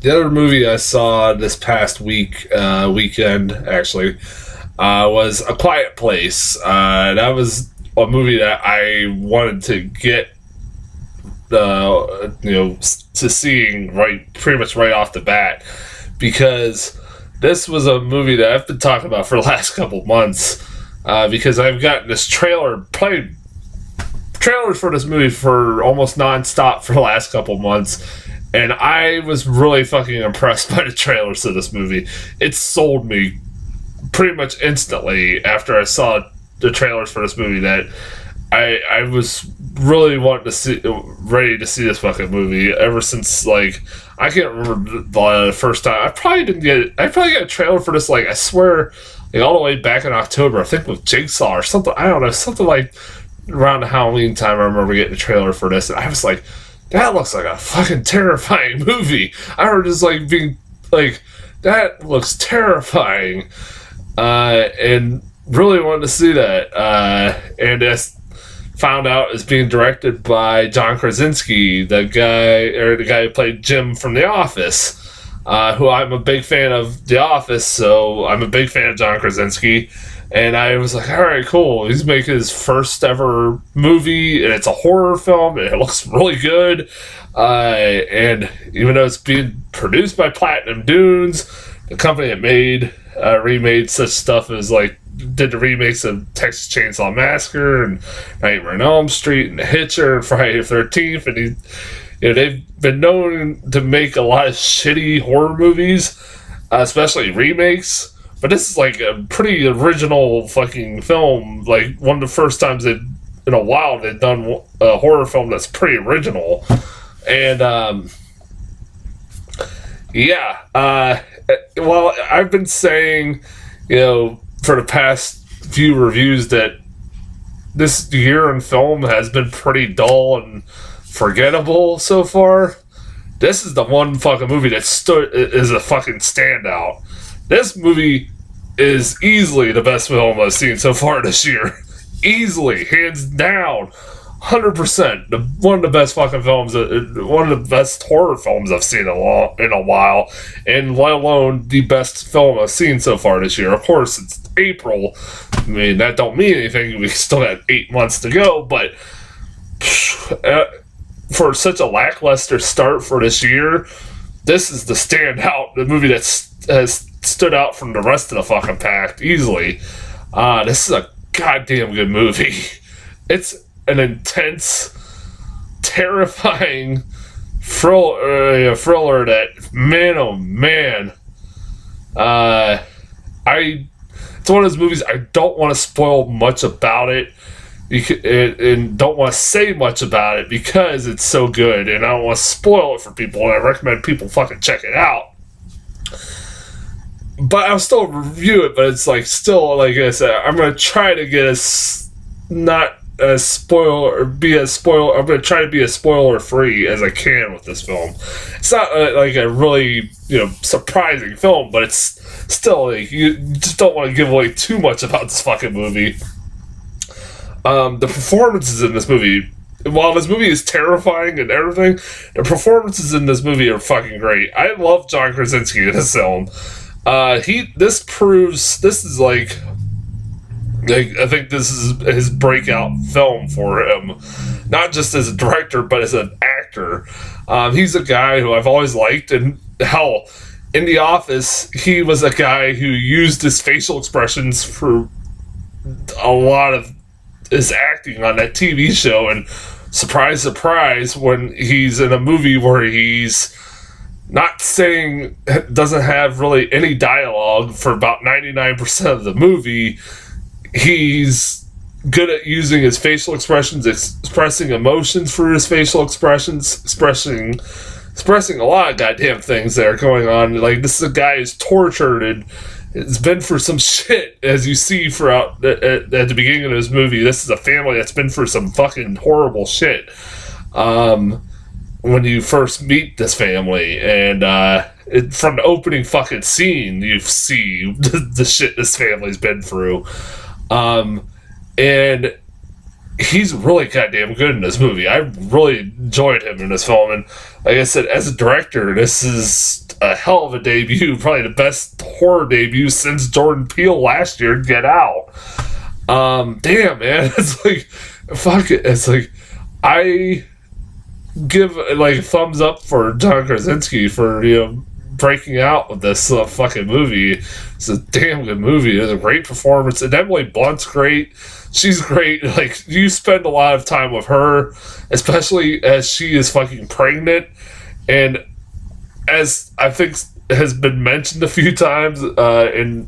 The other movie I saw this past weekend actually, was A Quiet Place. That was a movie that I wanted to get, to seeing pretty much right off the bat, because this was a movie that I've been talking about for the last couple months. Because I've gotten this played trailers for this movie for almost nonstop for the last couple months, and I was really fucking impressed by the trailers of this movie. It sold me pretty much instantly after I saw the trailers for this movie that I was really ready to see this fucking movie ever since, like, I can't remember the first time. I probably got a trailer for this, like, I swear, like, all the way back in October, I think with Jigsaw or something, I don't know, something like around the Halloween time. I remember getting a trailer for this, and I was like, that looks like a fucking terrifying movie. I remember just, like, being like, that looks terrifying, and really wanted to see that, and it's found out is being directed by John Krasinski, the guy who played Jim from The Office, who I'm a big fan of The Office, so I'm a big fan of John Krasinski. And I was like, all right, cool. He's making his first ever movie, and it's a horror film, and it looks really good. And even though it's being produced by Platinum Dunes, the company that remade such stuff as, like, did the remakes of Texas Chainsaw Massacre and Nightmare on Elm Street and The Hitcher and Friday the 13th, and they've been known to make a lot of shitty horror movies, especially remakes. But this is like a pretty original fucking film, like one of the first times in a while they've done a horror film that's pretty original. And well, I've been saying, for the past few reviews that this year in film has been pretty dull and forgettable so far. This is the one fucking movie that is a fucking standout. This movie is easily the best film I've seen so far this year. Easily, hands down, 100%. One of the best fucking films, one of the best horror films I've seen in a while, and let alone the best film I've seen so far this year. Of course, it's April. I mean, that don't mean anything. We still got 8 months to go, but for such a lackluster start for this year, this is the standout, the movie that has stood out from the rest of the fucking pack easily. This is a goddamn good movie. It's an intense, terrifying thriller that, man, oh man, it's one of those movies I don't want to spoil much about it, and don't want to say much about it because it's so good, and I don't want to spoil it for people, and I recommend people fucking check it out. But I'll still review it, but it's like, still, like I said, I'm going to try to get not as spoiler, or be as spoiler, I'm going to try to be as spoiler free as I can with this film. It's not like a really, surprising film, but it's still, like, you just don't want to give away too much about this fucking movie. The performances in this movie, while this movie is terrifying and everything, the performances in this movie are fucking great. I love John Krasinski in this film. This is like, I think this is his breakout film for him, not just as a director, but as an actor. He's a guy who I've always liked, and hell, in The Office, he was a guy who used his facial expressions for a lot of his acting on that TV show, and surprise, surprise, when he's in a movie where he's doesn't have really any dialogue for about 99% of the movie, he's good at using his facial expressions, expressing emotions through his facial expressions, expressing a lot of goddamn things that are going on. Like, this is a guy who's tortured and has been through some shit, as you see throughout at the beginning of this movie. This is a family that's been through some fucking horrible shit. When you first meet this family, and from the opening fucking scene, you see the shit this family's been through. And he's really goddamn good in this movie. I really enjoyed him in this film, and like I said, as a director, this is a hell of a debut, probably the best horror debut since Jordan Peele last year, Get Out. Damn, man, it's like, fuck it, it's like, I give like thumbs up for John Krasinski for, you know, breaking out with this fucking movie. It's a damn good movie. It's a great performance, and Emily Blunt's great. She's great. Like, you spend a lot of time with her, especially as she is fucking pregnant, and as I think has been mentioned a few times, and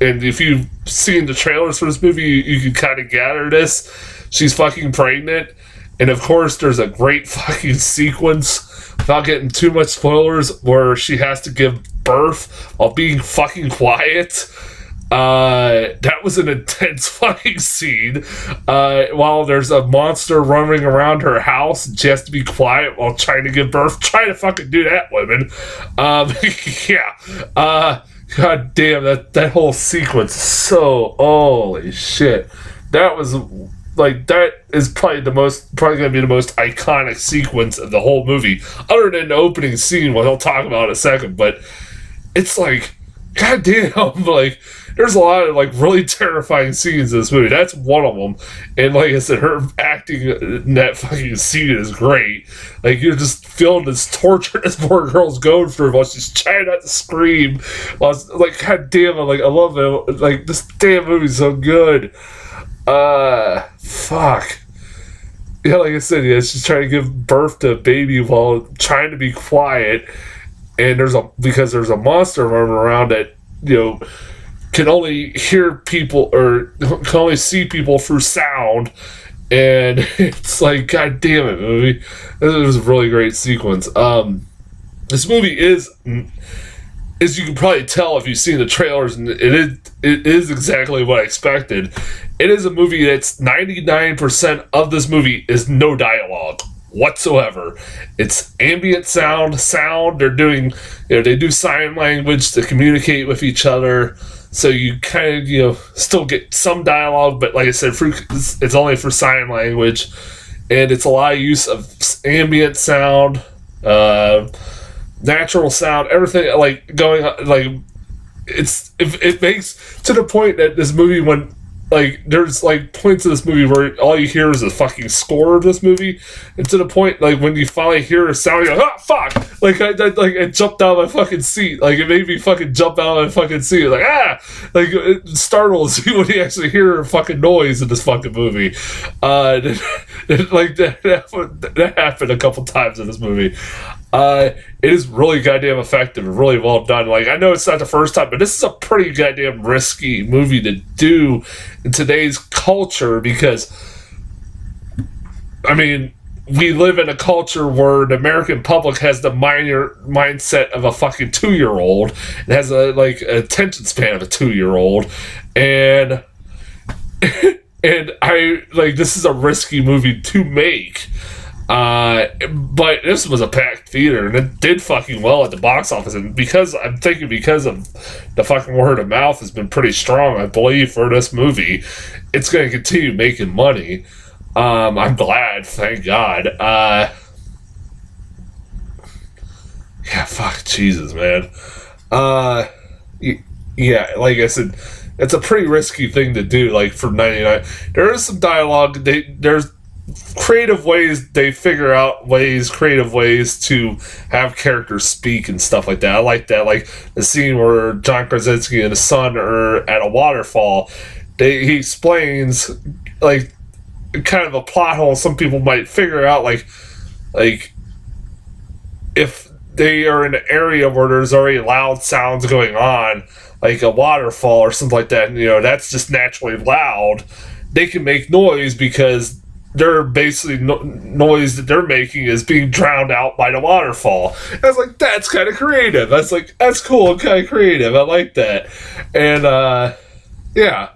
if you've seen the trailers for this movie, you can kind of gather this. She's fucking pregnant. And of course, there's a great fucking sequence, without getting too much spoilers, where she has to give birth while being fucking quiet. That was an intense fucking scene. While there's a monster running around her house, and she has to be quiet while trying to give birth. Try to fucking do that, women. Yeah. God damn, that whole sequence is so, holy shit. That was... Like, that is probably going to be the most iconic sequence of the whole movie, other than the opening scene, what I'll talk about in a second. But it's like, goddamn, like, there's a lot of, like, really terrifying scenes in this movie. That's one of them. And like I said, her acting in that fucking scene is great. Like, you're just feeling this torture this poor girl's going through while she's trying not to scream. Like, goddamn, like, I love it. Like, this damn movie's so good. Fuck. Yeah, like I said, yeah, she's trying to give birth to a baby while trying to be quiet, and because there's a monster running around that, you know, can only hear people or can only see people through sound, and it's like, god damn it, movie. It was a really great sequence. This movie is, as you can probably tell if you've seen the trailers, and it is exactly what I expected. It is a movie that's 99% of this movie is no dialogue whatsoever. It's ambient sound. They're doing, you know, they do sign language to communicate with each other. So you kind of, you know, still get some dialogue, but like I said, it's only for sign language, and it's a lot of use of ambient sound, natural sound, everything like going on. Like, it makes to the point that this movie, when like there's like points of this movie where all you hear is a fucking score of this movie, and to the point like when you finally hear a sound, you're like, oh fuck! Like I jumped out of my fucking seat. Like, it made me fucking jump out of my fucking seat. Like, like it startles you when you actually hear a fucking noise in this fucking movie. Like that happened a couple times in this movie. It is really goddamn effective and really well done. Like, I know it's not the first time, but this is a pretty goddamn risky movie to do in today's culture, because, I mean, we live in a culture where the American public has the mindset of a fucking 2-year-old. It has a attention span of a 2-year-old, and and I like, this is a risky movie to make. But this was a packed theater, and it did fucking well at the box office, and because of the fucking word of mouth has been pretty strong, I believe, for this movie, it's going to continue making money. I'm glad, thank God. Yeah, fuck, Jesus, man. Yeah, like I said, it's a pretty risky thing to do, like, for 99. There is some dialogue, there's creative ways to have characters speak and stuff like that. I like that, like the scene where John Krasinski and his son are at a waterfall. He explains, like, kind of a plot hole some people might figure out, like if they are in an area where there's already loud sounds going on, like a waterfall or something like that, and, you know, that's just naturally loud. They can make noise because they're basically noise that they're making is being drowned out by the waterfall. I was like, that's kind of creative. That's like, that's cool, kind of creative. I like that. And yeah.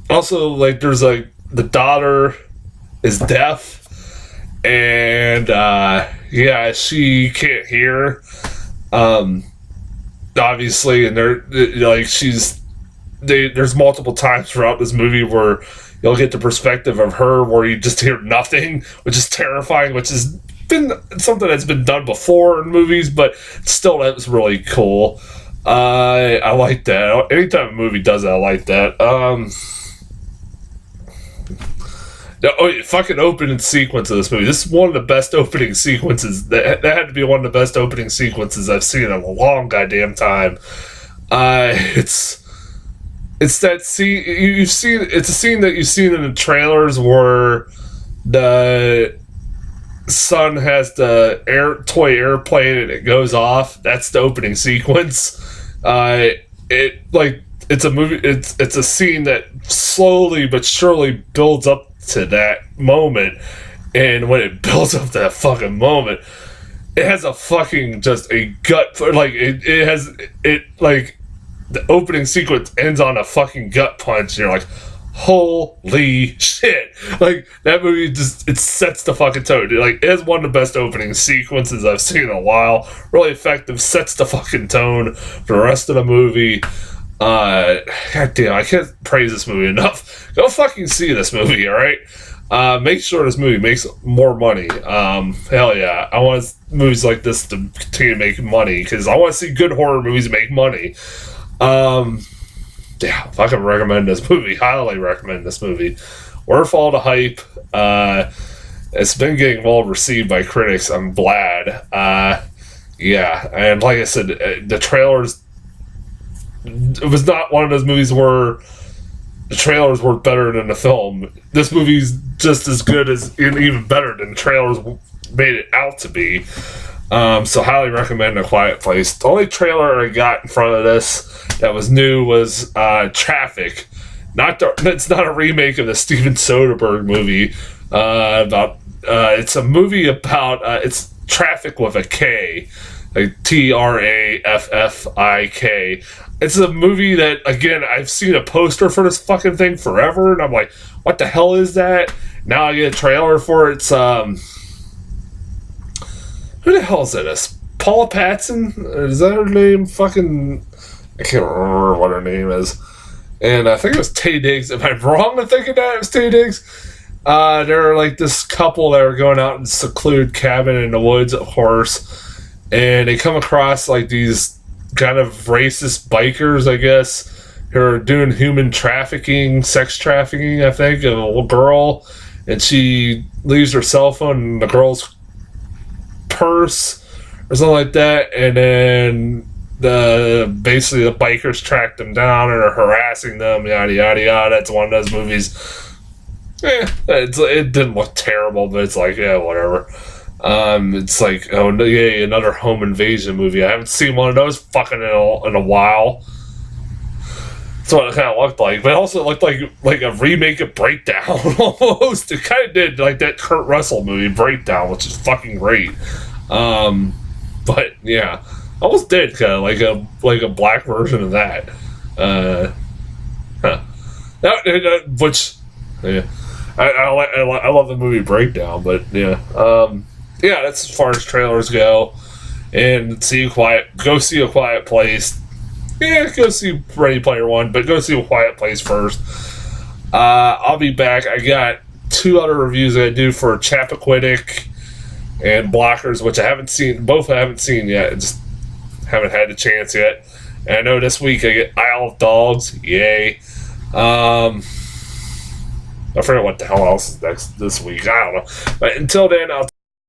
Also, like, there's like the daughter is deaf, and yeah, she can't hear. Obviously, and they're like, there's multiple times throughout this movie where you'll get the perspective of her where you just hear nothing, which is terrifying, which is been something that's been done before in movies, but still, that was really cool. I like that. Anytime a movie does it, I like that. Fucking opening sequence of this movie. This is one of the best opening sequences. That had to be one of the best opening sequences I've seen in a long goddamn time. It's that scene you've seen. It's a scene that you've seen in the trailers where the son has the toy airplane and it goes off. That's the opening sequence. It's a movie. It's a scene that slowly but surely builds up to that moment, and when it builds up to that fucking moment, it has a fucking just a gut, like it has like the opening sequence ends on a fucking gut punch. And you're like, holy shit! Like that movie just it sets the fucking tone. Like it has one of the best opening sequences I've seen in a while. Really effective, sets the fucking tone for the rest of the movie. God damn, I can't praise this movie enough. Go fucking see this movie, alright? Make sure this movie makes more money. Hell yeah. I want movies like this to continue to make money, because I want to see good horror movies make money. Yeah, fucking recommend this movie. Highly recommend this movie. Worth all the hype. It's been getting well received by critics. I'm glad. Yeah, and like I said, the trailers... It was not one of those movies where the trailers were better than the film. This movie's just as good as, and even better than the trailers made it out to be. So highly recommend A Quiet Place. The only trailer I got in front of this that was new was Traffic. It's not a remake of the Steven Soderbergh movie. It's a movie about it's Traffic with a K, like Traffic. It's a movie that, again, I've seen a poster for this fucking thing forever, and I'm like, what the hell is that? Now I get a trailer for it. It's, who the hell is it? Paula Patton? Is that her name? Fucking, I can't remember what her name is. And I think it was Taye Diggs. Am I wrong in thinking that it was Taye Diggs? They're like this couple that are going out in a secluded cabin in the woods, of course, and they come across like these kind of racist bikers, I guess, who are doing human trafficking, sex trafficking, I think, of a little girl, and she leaves her cell phone in the girl's purse or something like that, and then basically the bikers track them down and are harassing them, yada yada yada. It's one of those movies. It didn't look terrible, but it's like, yeah, whatever. It's like, oh no, yay, another home invasion movie. I haven't seen one of those fucking in a while. That's what it kind of looked like, but it also looked like a remake of Breakdown almost. It kind of did, like that Kurt Russell movie Breakdown, which is fucking great. But yeah, almost did kind of like a black version of that. Which, yeah, I love the movie Breakdown, but yeah. Yeah, that's as far as trailers go. And go see A Quiet Place. Yeah, go see Ready Player One, but go see A Quiet Place first. I'll be back. I got 2 other reviews I do for Chappaquiddick and Blockers, which I haven't seen. Both I haven't seen yet. I just haven't had the chance yet. And I know this week I get Isle of Dogs. Yay. I forget what the hell else is next this week. I don't know. But until then, I'll